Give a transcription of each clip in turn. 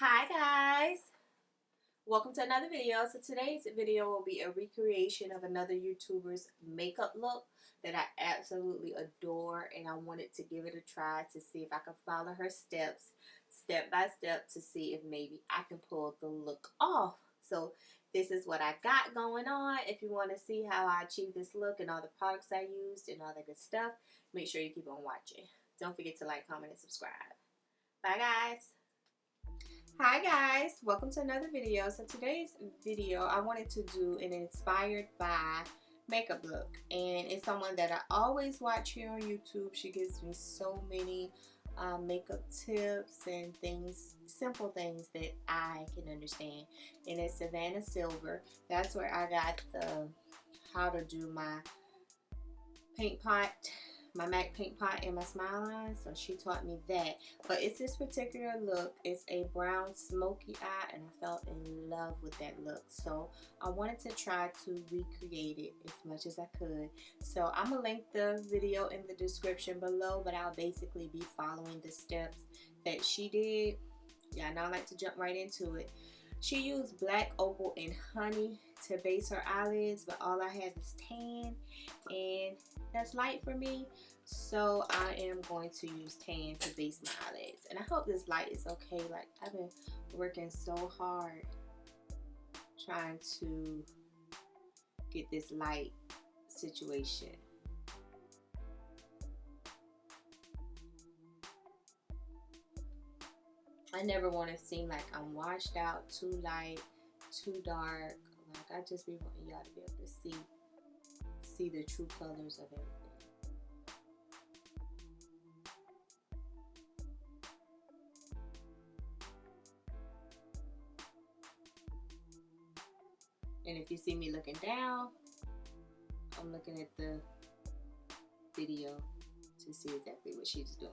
Hi guys, welcome to another video. So today's video will be a recreation of another YouTuber's makeup look that I absolutely adore, and I wanted to give it a try to see if I can follow her steps step by step to see if maybe I can pull the look off. So this is what I got going on. If you want to see how I achieved this look and all the products I used and all that good stuff, make sure you keep on watching. Don't forget to like, comment, and subscribe. Bye guys. Hi guys, welcome to another video. So today's video I wanted to do an inspired by makeup look, and it's someone that I always watch here on YouTube. She gives me so many makeup tips and things, simple things that I can understand, and it's Savannah Sylver. That's where I got the how to do my paint pot, my MAC paint pot and my smile line. So she taught me that. But it's this particular look. It's a brown smoky eye, and I fell in love with that look. So I wanted to try to recreate it as much as I could. So I'm gonna link the video in the description below, but I'll basically be following the steps that she did. Yeah, now I like to jump right into it. She used black opal and honey to base her eyelids, but all I have is tan, and that's light for me, so I am going to use tan to base my eyelids. And I hope this light is okay. Like, I've been working so hard trying to get this light situation. I never want to seem like I'm washed out, too light, too dark. Like, I just be wanting y'all to be able to see the true colors of everything. And if you see me looking down, I'm looking at the video to see exactly what she's doing.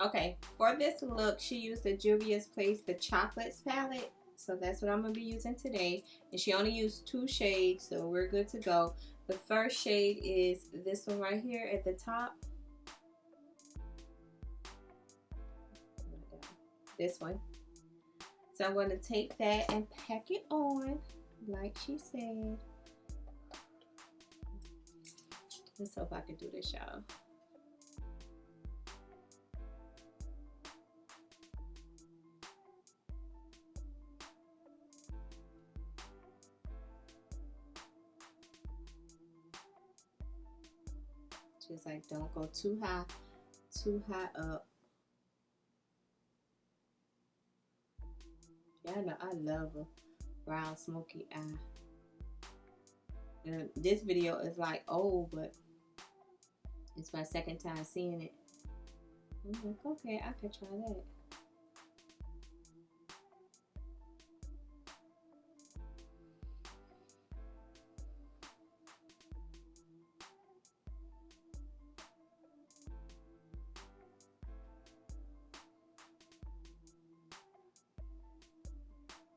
Okay, for this look, she used the Julvia's Place, the Chocolates palette. So that's what I'm going to be using today. And she only used 2 shades, so we're good to go. The first shade is this one right here at the top. This one. So I'm going to take that and pack it on, like she said. Let's hope I can do this, y'all. Just like, don't go too high up. Yeah, I know, I love a brown smoky eye. And this video is like old, but it's my second time seeing it. I'm like, okay, I could try that.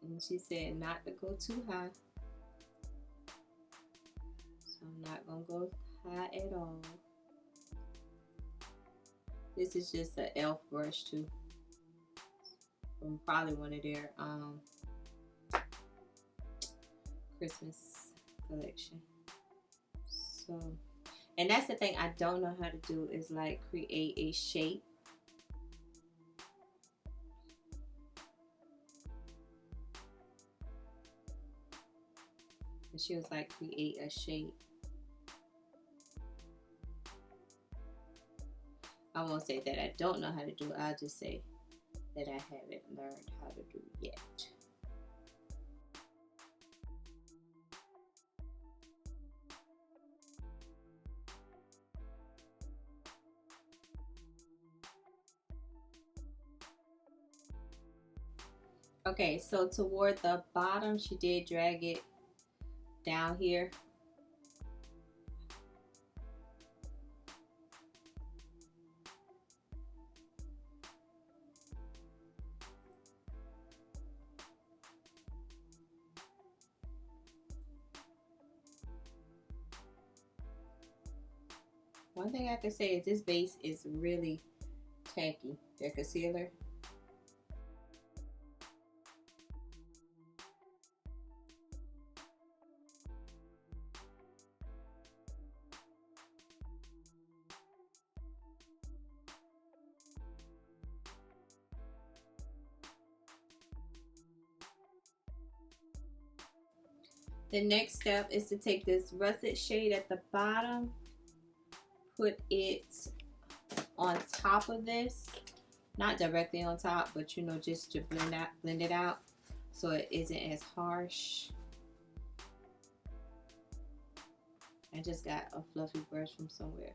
And she said not to go too high. So I'm not going to go high at all. This is just an e.l.f. brush too. From probably one of their Christmas collection. So, and that's the thing I don't know how to do, is like create a shape. She was like, create a shape. I won't say that I don't know how to do it. I'll just say that I haven't learned how to do it yet. Okay, so toward the bottom, she did drag it down here. One thing I can say is this base is really tacky. The concealer. The next step is to take this russet shade at the bottom, put it on top of this, not directly on top, but you know, just to blend it out so it isn't as harsh. I just got a fluffy brush from somewhere.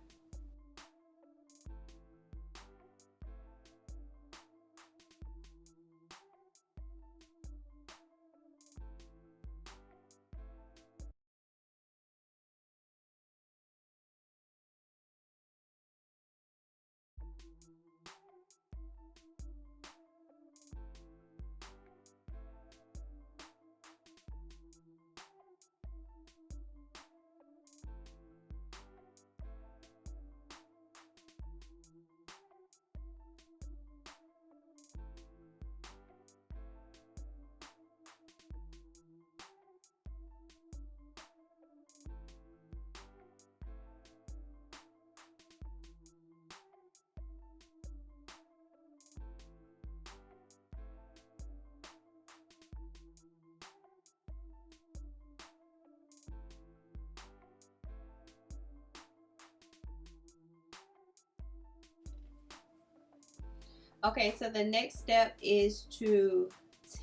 Okay, so the next step is to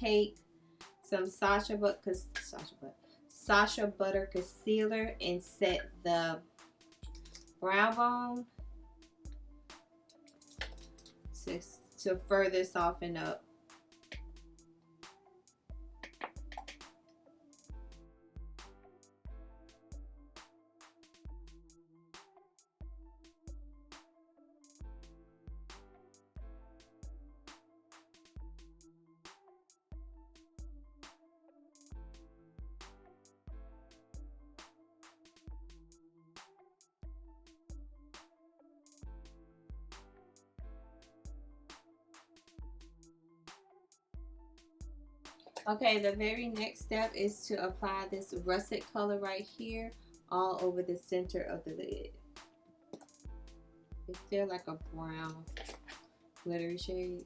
take some Sasha Butter Concealer and set the brow bone to further soften up. Okay, the very next step is to apply this russet color right here all over the center of the lid. It's still like a brown glittery shade.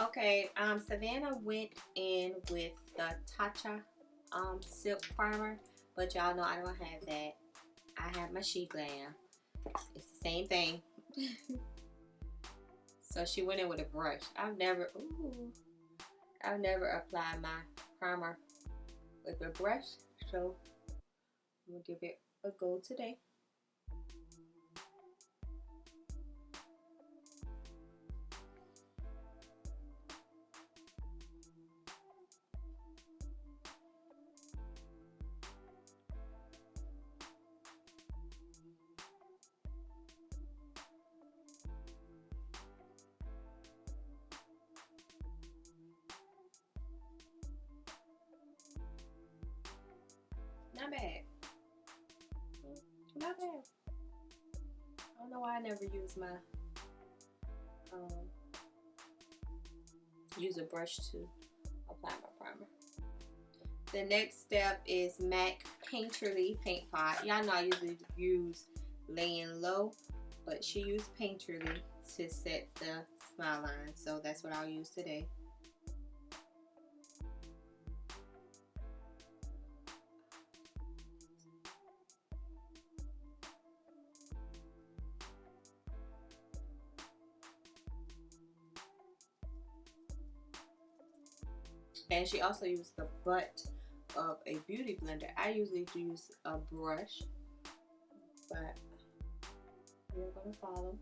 Okay, Savannah went in with the Tatcha silk primer, but y'all know I don't have that. I have my SheGlam. It's the same thing. So she went in with a brush. I've never applied my primer with a brush, so I'm gonna give it a go today. Not bad. Not bad. I don't know why I never use my use a brush to apply my primer. The next step is MAC Painterly Paint Pot. Y'all know I usually use Laying Low, but she used Painterly to set the smile line, so that's what I'll use today. And she also used the butt of a beauty blender. I usually use a brush, but we're gonna follow.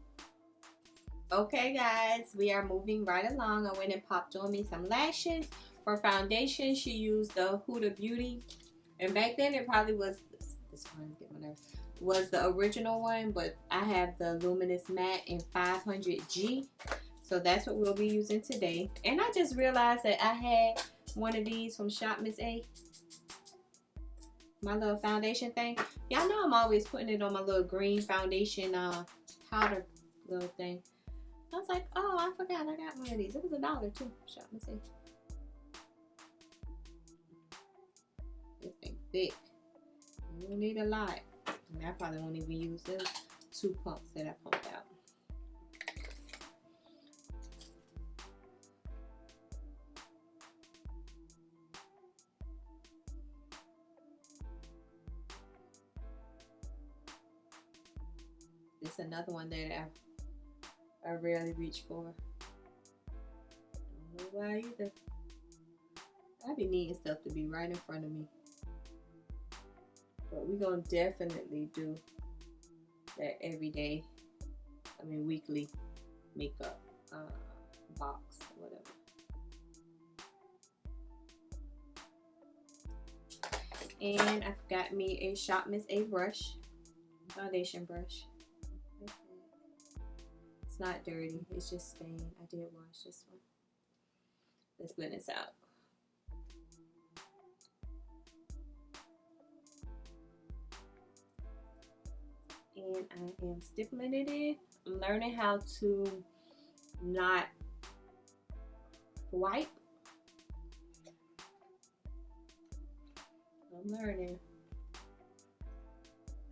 Okay guys, we are moving right along. I went and popped on me some lashes. For foundation, she used the Huda Beauty, and back then it probably was this one, get my nerves, was the original one, but I have the Luminous Matte in 500G, so that's what we'll be using today. And I just realized that I had one of these from Shop Miss A, my little foundation thing. Y'all know I'm always putting it on my little green foundation powder little thing. I was like, oh, I forgot I got one of these. It was $1 too. Shop Miss A. This thing thick. You don't need a lot. And I probably won't even use those 2 pumps that I pumped out. This is another one that I rarely reach for. I don't know why either. I be needing stuff to be right in front of me. But we're going to definitely do that every day. I mean, weekly makeup box, whatever. And I've got me a Shop Miss A brush, foundation brush. It's not dirty, it's just stained. I did wash this one. Let's blend this out. And I am stippling it in. I'm learning how to not wipe. I'm learning.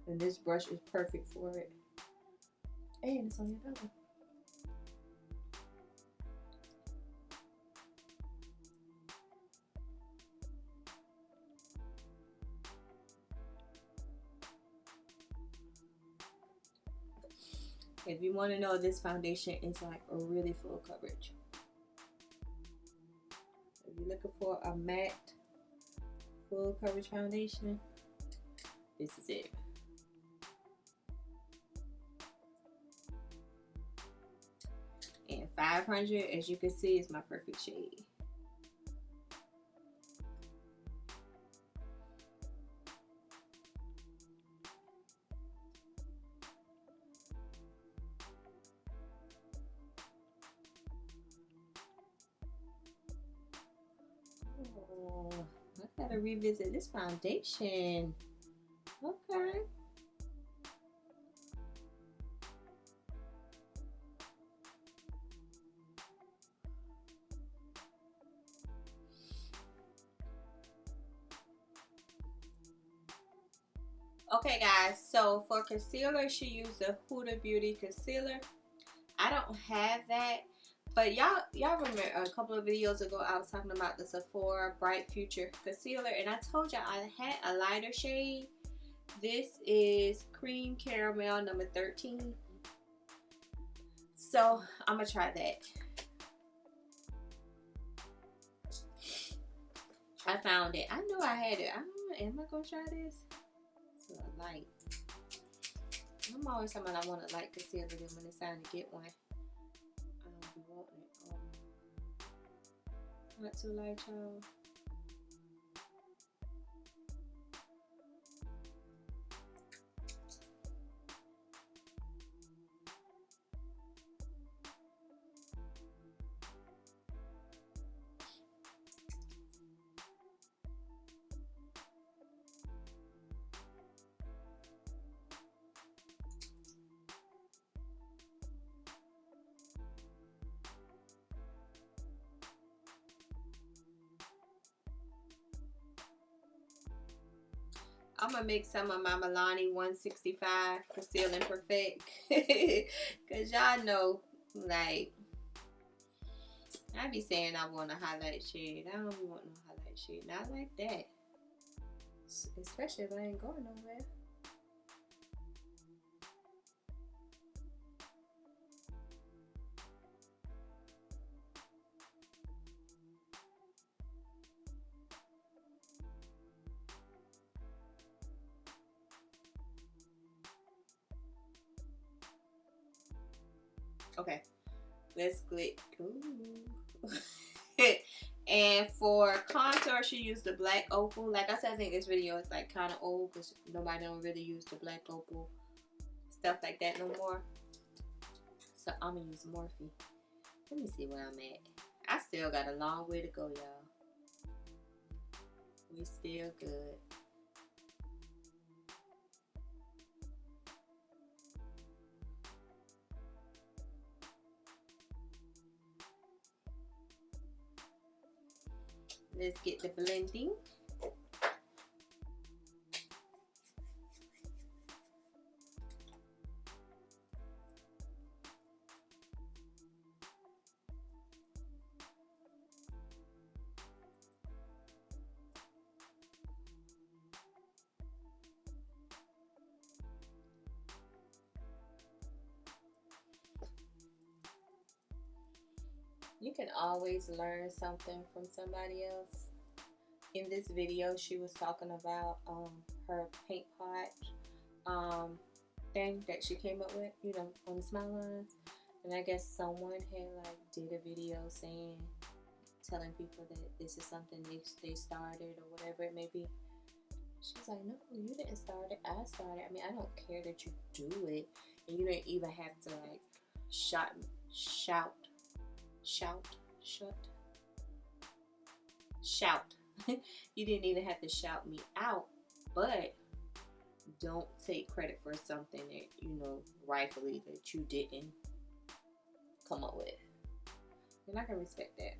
And this brush is perfect for it. And it's on your dollar. If you want to know, this foundation is like a really full coverage. If you're looking for a matte full coverage foundation, this is it. And 500, as you can see, is my perfect shade. Oh, I gotta revisit this foundation. Okay. Okay guys, so for concealer, she used the Huda Beauty concealer. I don't have that, but y'all remember a couple of videos ago I was talking about the Sephora Bright Future concealer, and I told y'all I had a lighter shade. This is Cream Caramel number 13. So I'm gonna try that. I found it. I knew I had it. I don't know, am I gonna try this? It's a light. I'm always talking about I want a light concealer, then when it's time to get one, I don't be wanting it. Not too light, y'all. I'm gonna make some of my Milani 165 Conceal and Perfect. Cause y'all know, like, I be saying I want a highlight shade. I don't be want no highlight shade. Not like that. Especially if I ain't going nowhere. Okay, let's click. Ooh. And for contour, she used the black opal. Like I said, I think this video is like kind of old because nobody don't really use the black opal stuff like that no more. So I'm gonna use Morphe. Let me see where I'm at. I still got a long way to go, y'all. We still good. Let's get the blending. You can always learn something from somebody else. In this video, she was talking about her paint pot thing that she came up with, you know, on the smile lines. And I guess someone had like did a video saying, telling people that this is something they started or whatever it may be. She's like, no, you didn't start it. I started. I mean, I don't care that you do it, and you didn't even have to like shout. You didn't even have to shout me out, but don't take credit for something that, you know, rightfully that you didn't come up with. And I can respect that.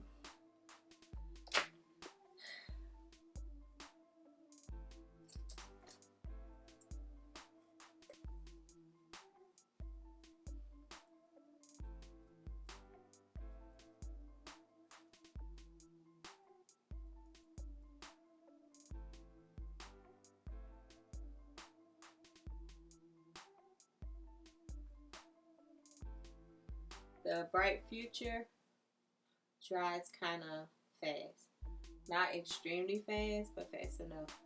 The Bright Future dries kind of fast. Not extremely fast, but fast enough.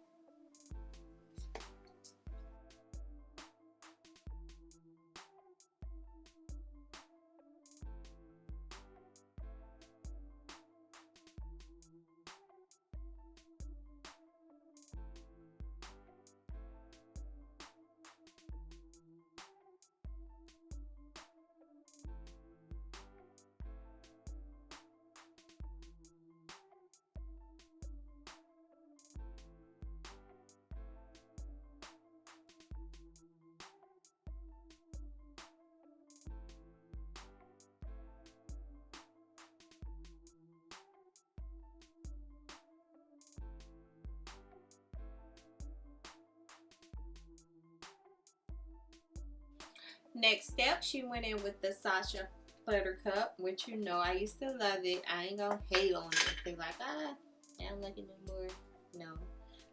Next step, she went in with the Sasha Buttercup, which, you know, I used to love it. I ain't gonna hate on it. They're like, I don't like it no more. No,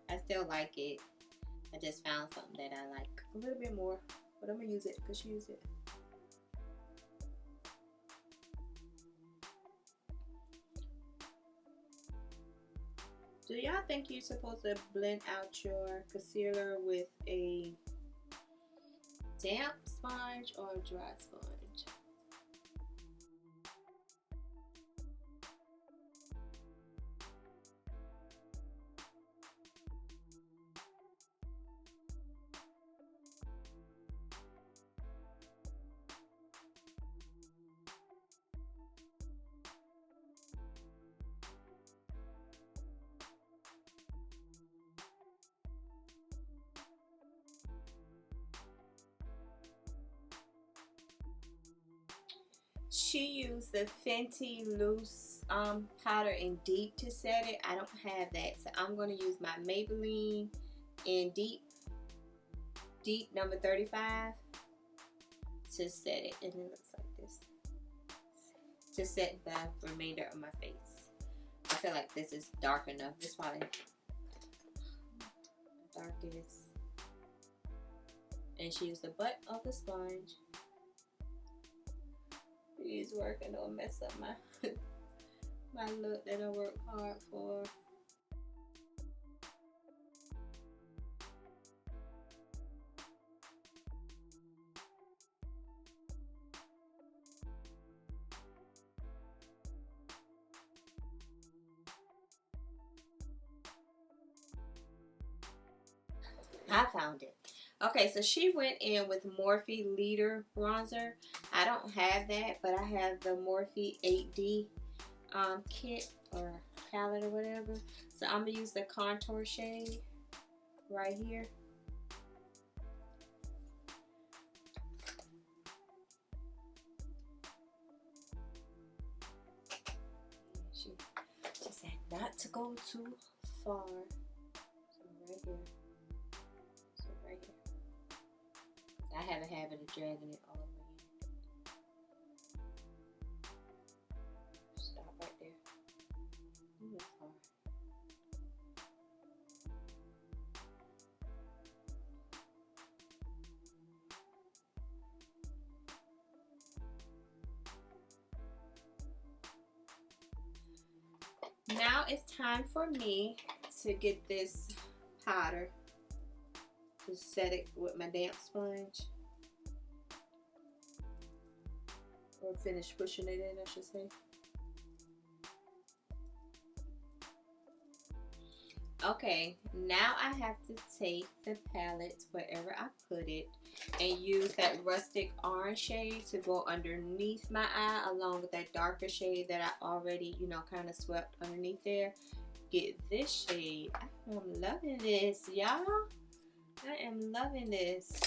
I still like it. I just found something that I like a little bit more, but I'm gonna use it because she used it. Do y'all think you're supposed to blend out your concealer with a damp sponge or a dry sponge? She used the Fenty Loose powder in Deep to set it. I don't have that, so I'm going to use my Maybelline in Deep number 35 to set it. And it looks like this. To set the remainder of my face. I feel like this is dark enough. This probably darkest. And she used the butt of the sponge. Please work and don't mess up my my look that I worked hard for. I found it. Okay, so she went in with Morphe Leader Bronzer. I don't have that, but I have the Morphe 8D kit or palette or whatever. So I'm going to use the contour shade right here. She said not to go too far. So right here. So right here. I have a habit of dragging it all over here. Stop right there. Ooh, that's hard. Now it's time for me to get this powder to set it with my damp sponge, or finish pushing it in, I should say. Okay, now I have to take the palette wherever I put it and use that rustic orange shade to go underneath my eye, along with that darker shade that I already, you know, kind of swept underneath there. Get this shade. I am loving this, y'all. I am loving this.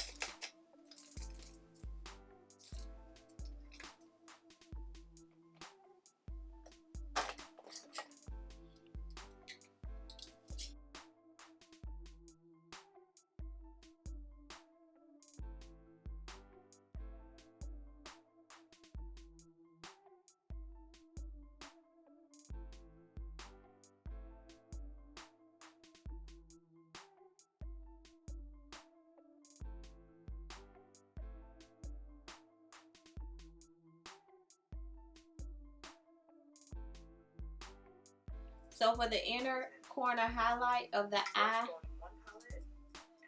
So for the inner corner highlight of the eye,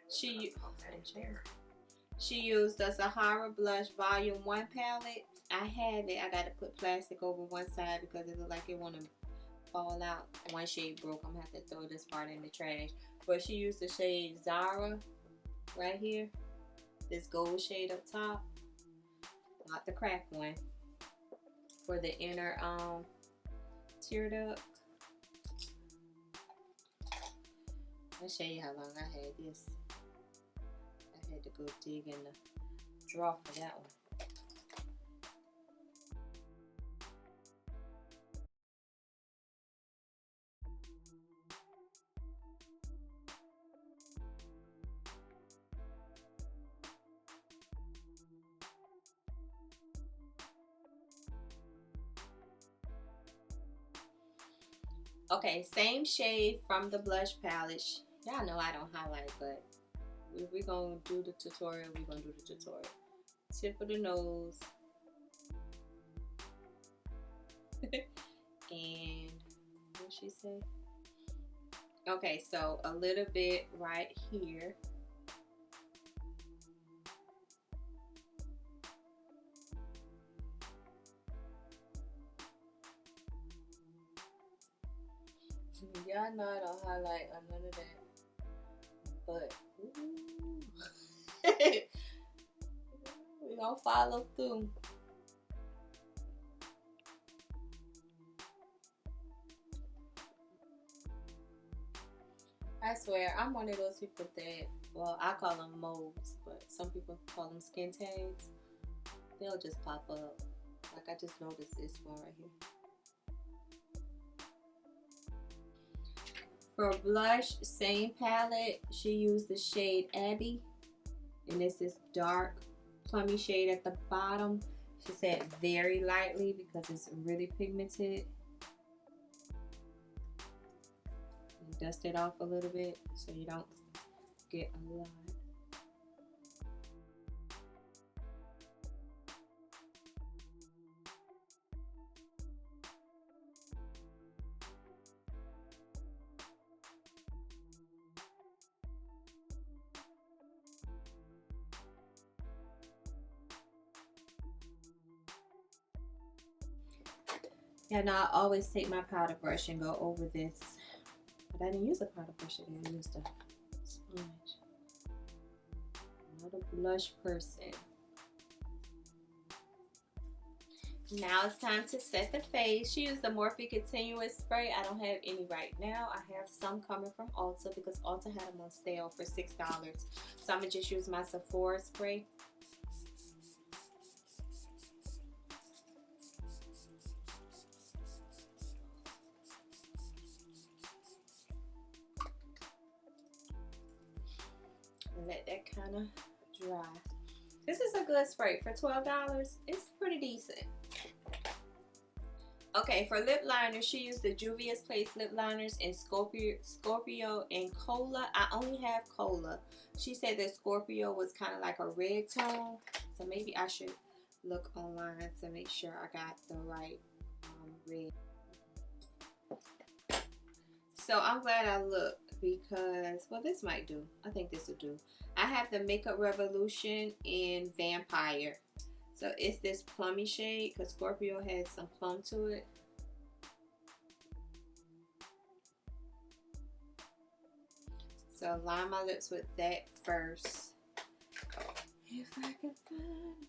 she used the Sahara Blush Volume 1 palette. I have it. I got to put plastic over one side because it looked like it want to fall out. One shade broke. I'm going to have to throw this part in the trash. But she used the shade Zara right here. This gold shade up top. Not the cracked one. For the inner tear duct. I'll show you how long I had this. I had to go dig in the drawer for that one. Okay, same shade from the blush palette. Y'all know I don't highlight, but if we're going to do the tutorial, we're going to do the tutorial. Tip of the nose. And what did she say? Okay, so a little bit right here. Y'all know I don't highlight on none of that. But we gonna follow through. I swear, I'm one of those people that, well, I call them moles, but some people call them skin tags. They'll just pop up. Like I just noticed this one right here. For blush, same palette. She used the shade Abby, and it's this dark plummy shade at the bottom. She said very lightly because it's really pigmented. And dust it off a little bit so you don't get a lot. Yeah, now I always take my powder brush and go over this. But I didn't use a powder brush today. I used a sponge. Not a blush person. Now it's time to set the face. She used the Morphe Continuous Spray. I don't have any right now. I have some coming from Ulta because Ulta had them on sale for $6. So I'm going to just use my Sephora spray. And let that kind of dry. This is a good spray. For $12, it's pretty decent. Okay, for lip liners, she used the Juvia's Place lip liners in Scorpio and Kola. I only have Kola. She said that Scorpio was kind of like a red tone. So maybe I should look online to make sure I got the right red. So I'm glad I looked because, well, this might do. I think this will do. I have the Makeup Revolution in Vampire. So it's this plummy shade because Scorpio has some plum to it. So line my lips with that first. If I can find it.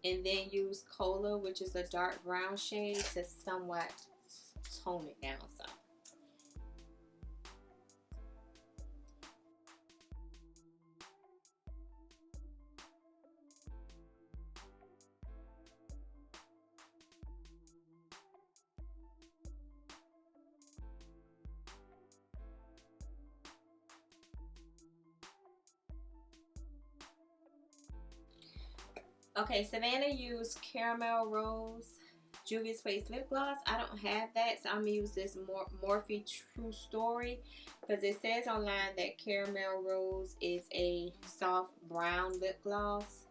And then use Kola, which is a dark brown shade, to somewhat tone it down some. Okay, Savannah used Caramel Rose Juvia's Place Lip Gloss. I don't have that, so I'm going to use this Morphe True Story because it says online that Caramel Rose is a soft brown lip gloss.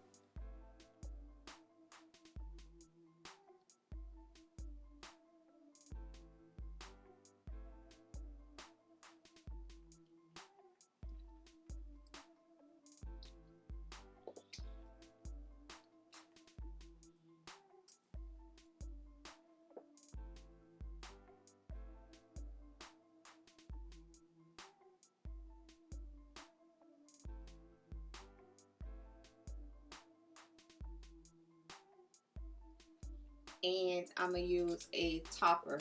And I'm going to use a topper.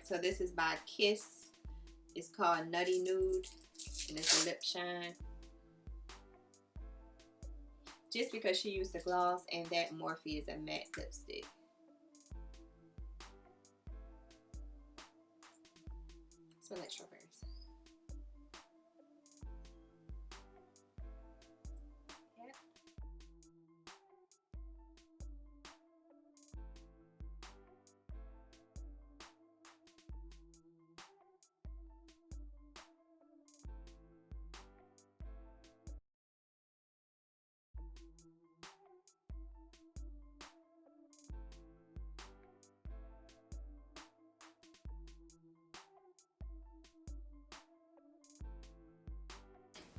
So this is by Kiss. It's called Nutty Nude. And it's a lip shine. Just because she used the gloss and that Morphe is a matte lipstick. Smell like strawberries.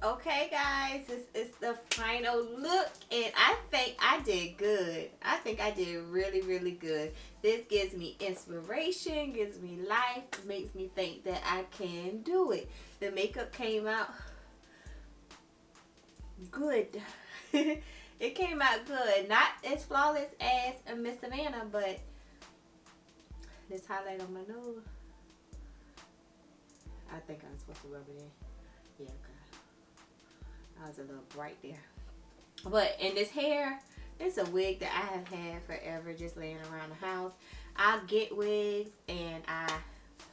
Okay guys, this is the final look and I think I did good. I think I did really, really good. This gives me inspiration, gives me life, makes me think that I can do it. The makeup came out good. It came out good. Not as flawless as Miss Savannah, but this highlight on my nose. I think I'm supposed to rub it in. Yeah, okay. I was a little bright there. But in this hair, it's a wig that I have had forever just laying around the house. I get wigs and I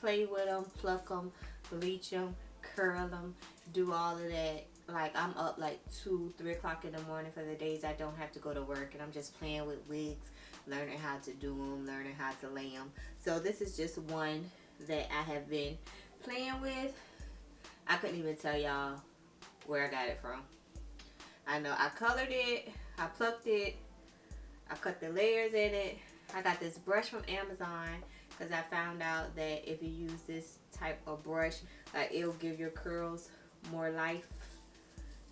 play with them, pluck them, bleach them, curl them, do all of that. Like I'm up like 2, 3 o'clock in the morning for the days I don't have to go to work and I'm just playing with wigs, learning how to do them, learning how to lay them. So this is just one that I have been playing with. I couldn't even tell y'all where I got it from. I know I colored it, I plucked it, I cut the layers in it. I got this brush from Amazon because I found out that if you use this type of brush, it'll give your curls more life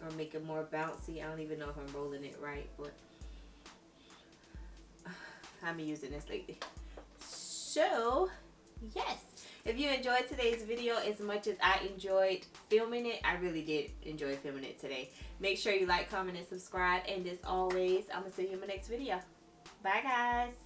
or make it more bouncy. I don't even know if I'm rolling it right, but I've been using this lately. So yes, if you enjoyed today's video as much as I enjoyed filming it, I really did enjoy filming it today. Make sure you like, comment, and subscribe, and as always, I'm gonna see you in my next video. Bye guys.